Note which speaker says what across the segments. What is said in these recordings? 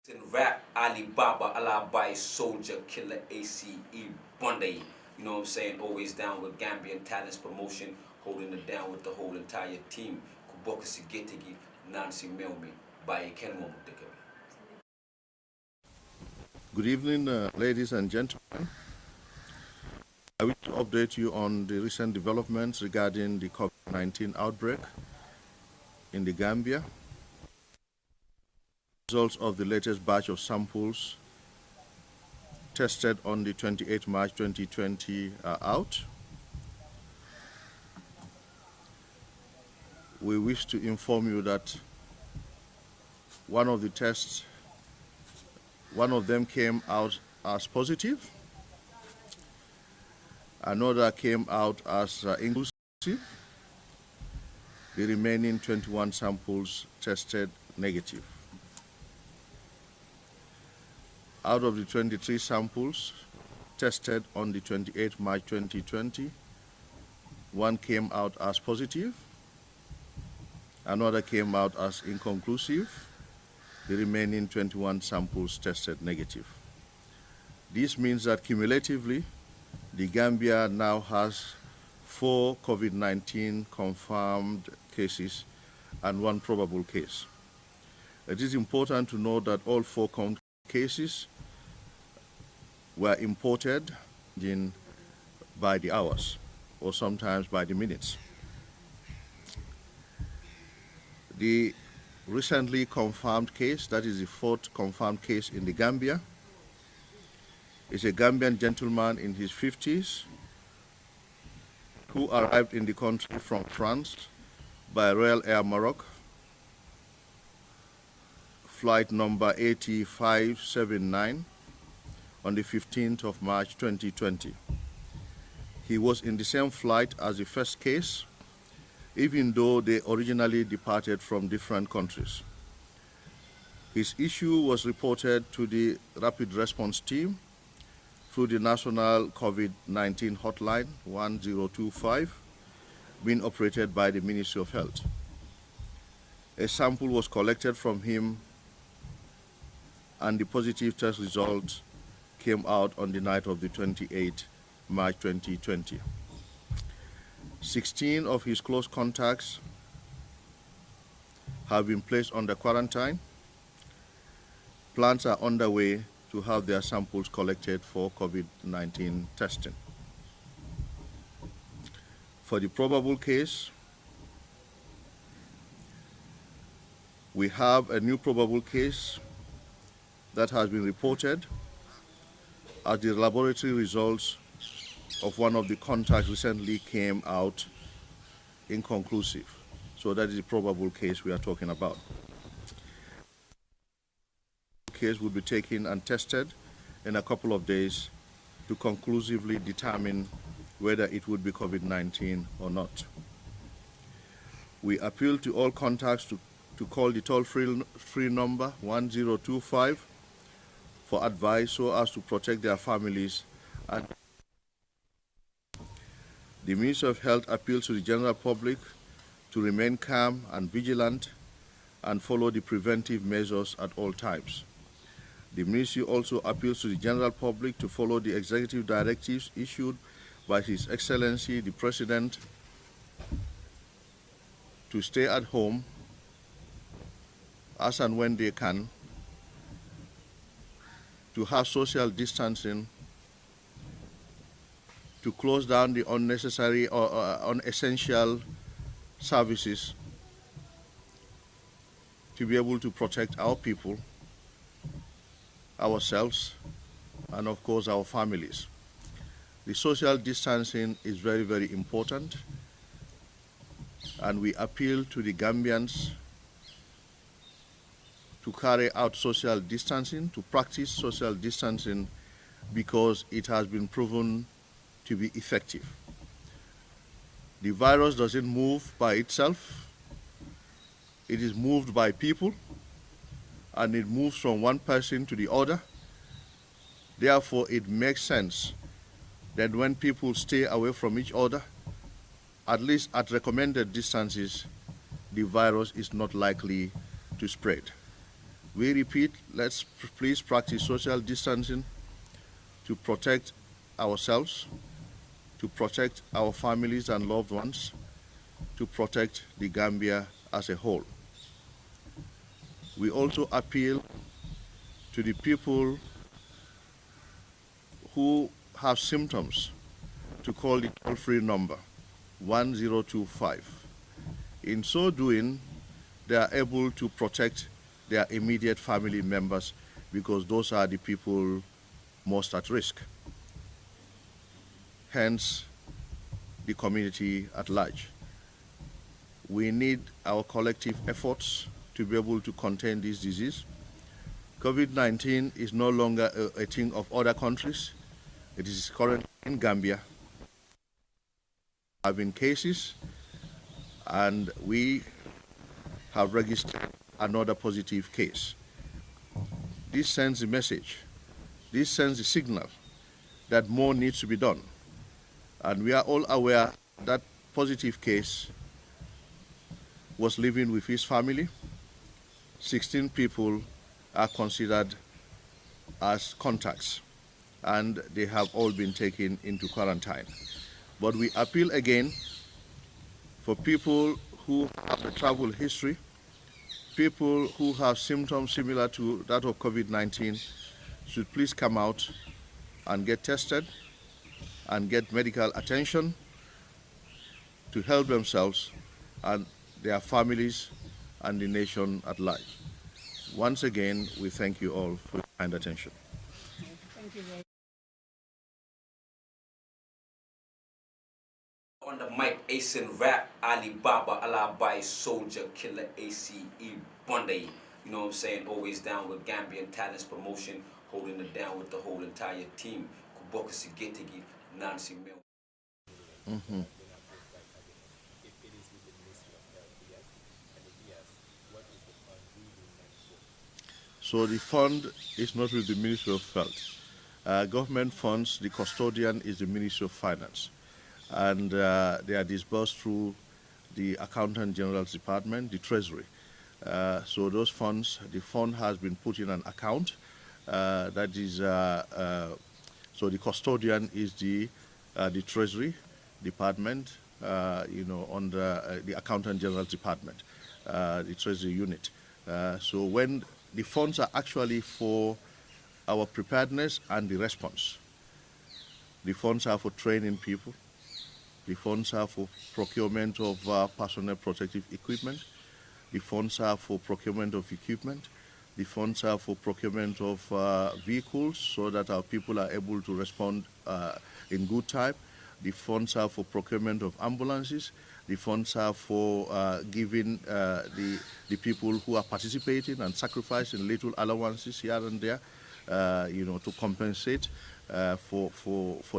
Speaker 1: In rap, Alibaba, Alabai, Soldier, Killer, ACE, Bundy. You know what I'm saying? Always down with Gambian Talents Promotion, holding it down with the whole entire team. Kuboka Sigetigi, Nancy Melmi, by Ken Womutikabi.
Speaker 2: Good evening, ladies and gentlemen. I wish to update you on the recent developments regarding the COVID-19 outbreak in the Gambia. Results of the latest batch of samples tested on the 28th March 2020 are out. We wish to inform you that one of the tests, one of them came out as positive, another came out as inclusive. The remaining 21 samples tested negative. Out of the 23 samples tested on the 28th March 2020, one came out as positive, another came out as inconclusive. The remaining 21 samples tested negative. This means that cumulatively, the Gambia now has 4 COVID-19 confirmed cases and 1 probable case. It is important to note that all 4 cases were imported by the hours or sometimes by the minutes. The recently confirmed case, that is the 4th confirmed case in the Gambia, is a Gambian gentleman in his 50s who arrived in the country from France by Royal Air Maroc, flight number 8579 on the 15th of March 2020. He was in the same flight as the first case, even though they originally departed from different countries. His issue was reported to the Rapid Response Team through the National COVID-19 Hotline 1025, being operated by the Ministry of Health. A sample was collected from him and the positive test results came out on the night of the 28th March 2020. 16 of his close contacts have been placed under quarantine. Plans are underway to have their samples collected for COVID-19 testing. For the probable case, we have a new probable case that has been reported as the laboratory results of one of the contacts recently came out inconclusive. So that is the probable case we are talking about. The case will be taken and tested in a couple of days to conclusively determine whether it would be COVID-19 or not. We appeal to all contacts to call the toll-free number 1025 for advice so as to protect their families. And the Ministry of Health appeals to the general public to remain calm and vigilant and follow the preventive measures at all times. The Ministry also appeals to the general public to follow the executive directives issued by His Excellency the President to stay at home as and when they can, to have social distancing, to close down the unnecessary or unessential services, to be able to protect our people, ourselves, and of course our families. The social distancing is very, very important, and we appeal to the Gambians to carry out social distancing, to practice social distancing, because it has been proven to be effective. The virus doesn't move by itself. It is moved by people, and it moves from one person to the other. Therefore, it makes sense that when people stay away from each other, at least at recommended distances, the virus is not likely to spread. We repeat, let's please practice social distancing to protect ourselves, to protect our families and loved ones, to protect the Gambia as a whole. We also appeal to the people who have symptoms to call the toll-free number 1025. In so doing, they are able to protect their immediate family members because those are the people most at risk. Hence, the community at large. We need our collective efforts to be able to contain this disease. COVID-19 is no longer a thing of other countries. It is currently in Gambia, having cases, and we have registered another positive case. This sends a message, this sends a signal that more needs to be done. And we are all aware that positive case was living with his family. 16 people are considered as contacts, and they have all been taken into quarantine. But we appeal again for people who have a travel history, people who have symptoms similar to that of COVID-19 should please come out and get tested and get medical attention to help themselves and their families and the nation at large. Once again, we thank you all for your kind attention.
Speaker 3: Thank you very much.
Speaker 1: On the mic, Asin Rap, Alibaba, Alabai, Soldier, Killer, ACE, Bunday. You know what I'm saying? Always down with Gambian Talents Promotion, holding it down with the whole entire team. Kuboka Sigetigi, Nancy Mill.
Speaker 2: So the fund is not with the Ministry of Health. Government funds, the custodian is the Ministry of Finance. And they are disbursed through the Accountant General's Department, the Treasury. So those funds, the fund has been put in an account. That is, so the custodian is the Treasury Department, under the Accountant General's Department, the Treasury unit. So when the funds are actually for our preparedness and the response. The funds are for training people. The funds are for procurement of personal protective equipment. The funds are for procurement of equipment. The funds are for procurement of vehicles so that our people are able to respond in good time. The funds are for procurement of ambulances. The funds are for giving the people who are participating and sacrificing little allowances here and there, to compensate for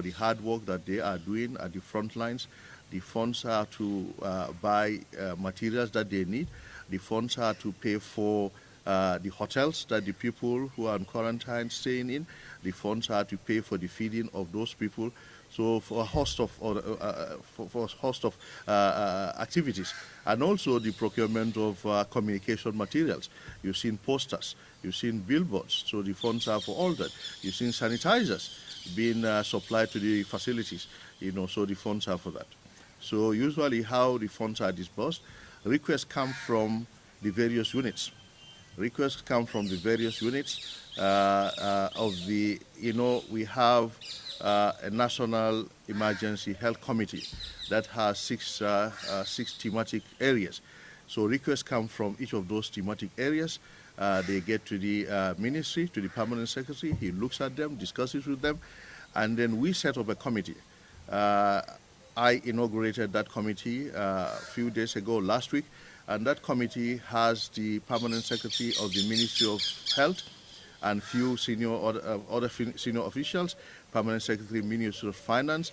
Speaker 2: the hard work that they are doing at the front lines. The funds are to buy materials that they need. The funds are to pay for the hotels that the people who are in quarantine staying in. The funds are to pay for the feeding of those people. So for a host of activities, and also the procurement of communication materials. You've seen posters, you've seen billboards, so the funds are for all that. You've seen sanitizers being supplied to the facilities, so the funds are for that. So usually how the funds are disbursed, requests come from the various units. Requests come from the various units of the, we have a National Emergency Health Committee that has six thematic areas. So requests come from each of those thematic areas. They get to the ministry, to the permanent secretary. He looks at them, discusses with them, and then we set up a committee. I inaugurated that committee a few days ago, last week, and that committee has the permanent secretary of the Ministry of Health and few other senior officials, permanent secretary, Ministry of Finance,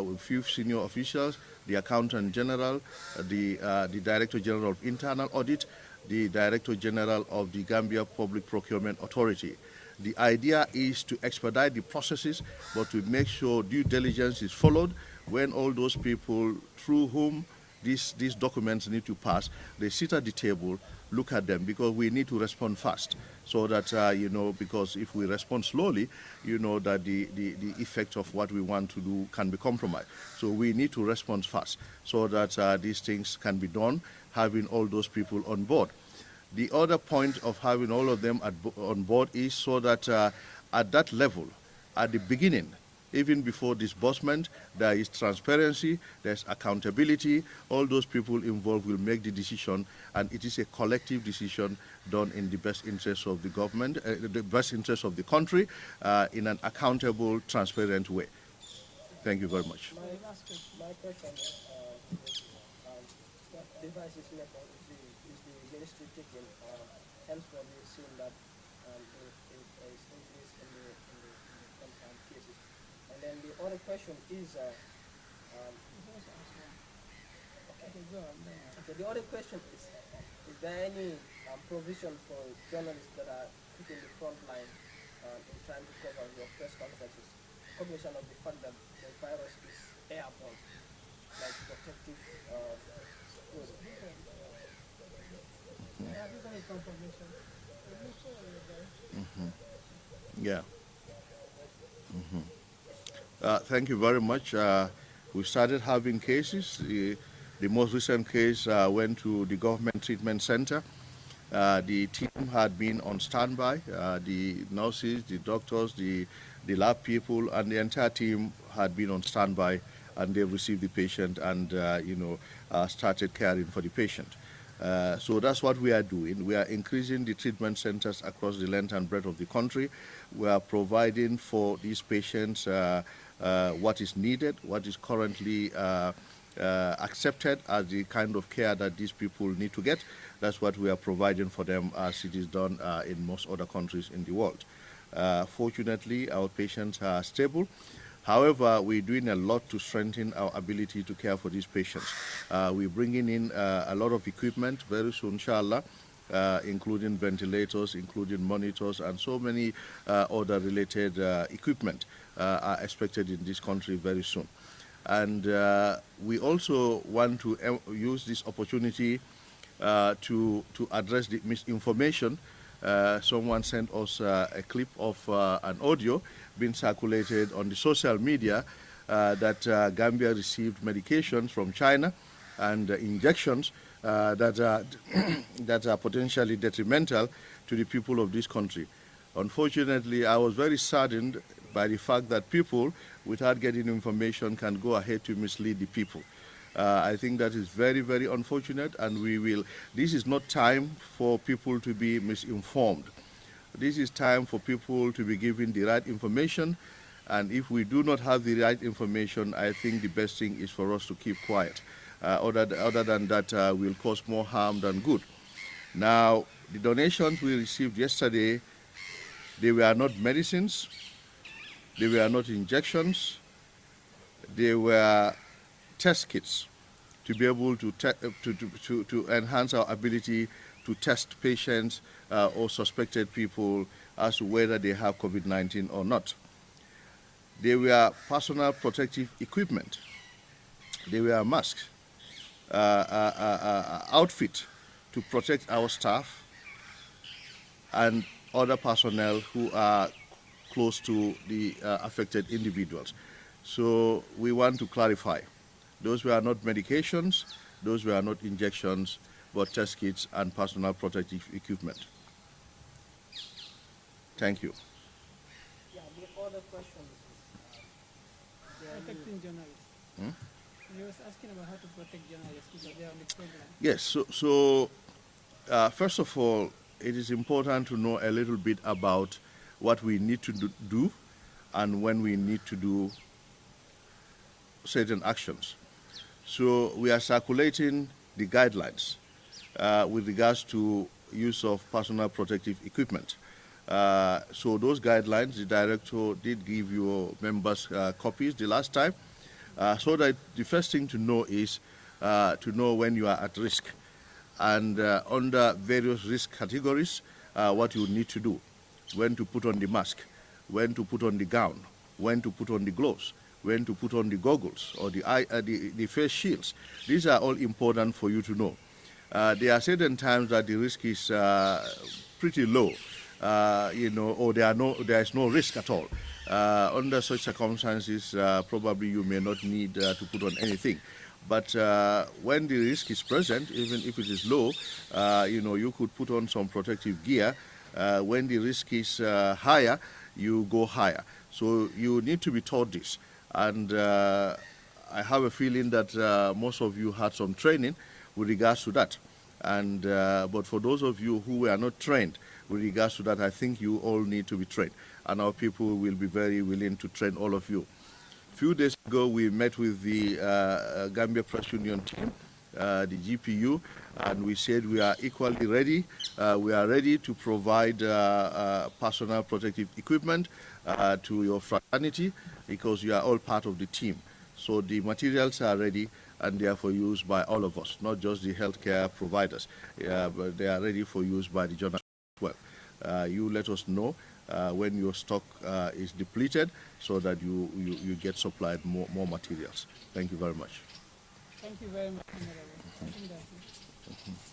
Speaker 2: with few senior officials, the Accountant General, the Director General of Internal Audit, the Director General of the Gambia Public Procurement Authority. The idea is to expedite the processes, but to make sure due diligence is followed when all those people through whom these documents need to pass, they sit at the table, look at them, because we need to respond fast, so that, you know, because if we respond slowly, you know that the effect of what we want to do can be compromised. So we need to respond fast so that these things can be done, having all those people on board. The other point of having all of them on board is so that at that level, at the beginning, even before disbursement, there is transparency, there's accountability. All those people involved will make the decision, and it is a collective decision done in the best interest of the government, the best interest of the country, in an accountable, transparent way. Thank you very much.
Speaker 4: My question is, what device is method is the ministry taking? Henceforth, we've seen that there is increase in the confirmed cases. And then the other question is, the other question is there any provision for journalists that are put in the front line in trying to cover your press conferences, cognizant of the fact that the virus is airborne, like protective
Speaker 2: Yeah. Thank you very much. We started having cases. The most recent case went to the government treatment center. The team had been on standby. The nurses, the doctors, the lab people, and the entire team had been on standby, and they received the patient and started caring for the patient. So that's what we are doing. We are increasing the treatment centers across the length and breadth of the country. We are providing for these patients what is needed, what is currently accepted as the kind of care that these people need to get. That's what we are providing for them, as it is done in most other countries in the world. Fortunately, our patients are stable. However, we're doing a lot to strengthen our ability to care for these patients. We're bringing in a lot of equipment very soon, inshallah, including ventilators, including monitors, and so many other related equipment are expected in this country very soon. And we also want to use this opportunity to address the misinformation. Someone sent us a clip of an audio being circulated on the social media that Gambia received medications from China and injections that are potentially detrimental to the people of this country. Unfortunately, I was very saddened by the fact that people, without getting information, can go ahead to mislead the people. I think that is very, very unfortunate, and this is not time for people to be misinformed. This is time for people to be given the right information, and if we do not have the right information, I think the best thing is for us to keep quiet. Other than that, will cause more harm than good. Now, the donations we received yesterday, they were not medicines, they were not injections, they were test kits to be able to enhance our ability to test patients or suspected people as to whether they have COVID-19 or not. They were personal protective equipment. They were masks, outfit to protect our staff and other personnel who are close to the affected individuals. So we want to clarify. Those were not medications, those were not injections, but test kits and personal protective equipment. Thank you.
Speaker 4: Yeah, the other question is
Speaker 3: protecting journalists. You was asking about how to protect journalists because they are on the program.
Speaker 2: Yes, so first of all, it is important to know a little bit about what we need to do and when we need to do certain actions. So we are circulating the guidelines with regards to use of personal protective equipment. So those guidelines, the director did give your members copies the last time. So that the first thing to know is to know when you are at risk, and under various risk categories, what you need to do, when to put on the mask, when to put on the gown, when to put on the gloves, when to put on the goggles or the face shields. These are all important for you to know. There are certain times that the risk is pretty low, or there is no risk at all. Under such circumstances, probably you may not need to put on anything. But when the risk is present, even if it is low, you could put on some protective gear. When the risk is higher, you go higher. So you need to be taught this. And I have a feeling that most of you had some training with regards to that. And but for those of you who were not trained with regards to that, I think you all need to be trained. And our people will be very willing to train all of you. A few days ago, we met with the Gambia Press Union team, the GPU, and we said we are equally ready. We are ready to provide personal protective equipment to your fraternity because you are all part of the team. So the materials are ready and they are for use by all of us, not just the healthcare providers, but they are ready for use by the journalists as well. You let us know when your stock is depleted so that you get supplied more materials. Thank you very much.
Speaker 3: Thank you very much, Honorable. I think that's it.